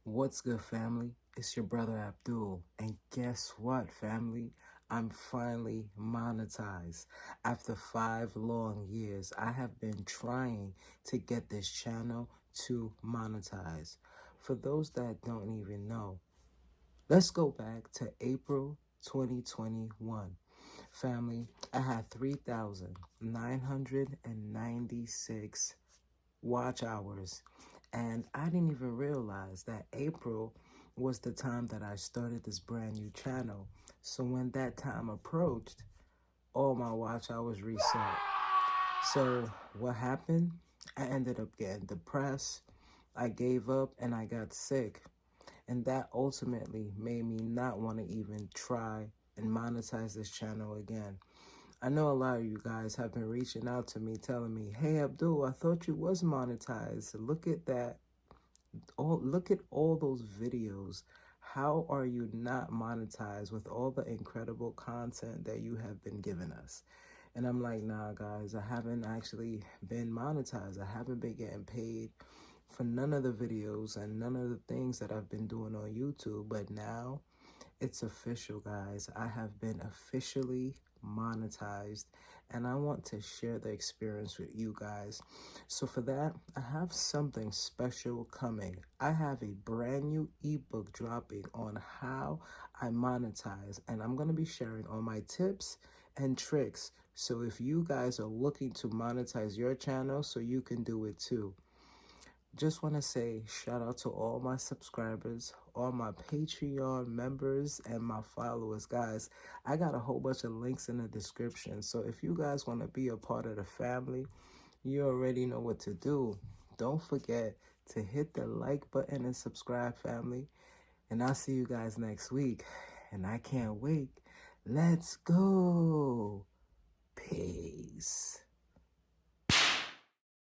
What's good, family? It's your brother Abdul. And guess what, family? I'm finally monetized. After 5 long years, I have been trying to get this channel to monetize. For those that don't even know, let's go back to April 2021. Family, I had 3,996 watch hours. And I didn't even realize that April was the time that I started this brand new channel. So when that time approached, all my watch hours reset. So what happened? I ended up getting depressed. I gave up and I got sick. And that ultimately made me not want to even try and monetize this channel again. I know a lot of you guys have been reaching out to me telling me, hey Abdul, I thought you was monetized. Look at that. Look at all those videos. How are you not monetized with all the incredible content that you have been giving us? And I'm like, nah, guys, I haven't actually been monetized. I haven't been getting paid for none of the videos and none of the things that I've been doing on YouTube. But now it's official, guys. I have been officially monetized and I want to share the experience with you guys. So for that, I have something special coming. I have a brand new ebook dropping on how I monetize, and I'm going to be sharing all my tips and tricks. So if you guys are looking to monetize your channel, so you can do it too. Just want to say shout out to all my subscribers, all my Patreon members, and my followers. Guys, I got a whole bunch of links in the description. So if you guys want to be a part of the family, you already know what to do. Don't forget to hit the like button and subscribe, family. And I'll see you guys next week. And I can't wait. Let's go. Peace.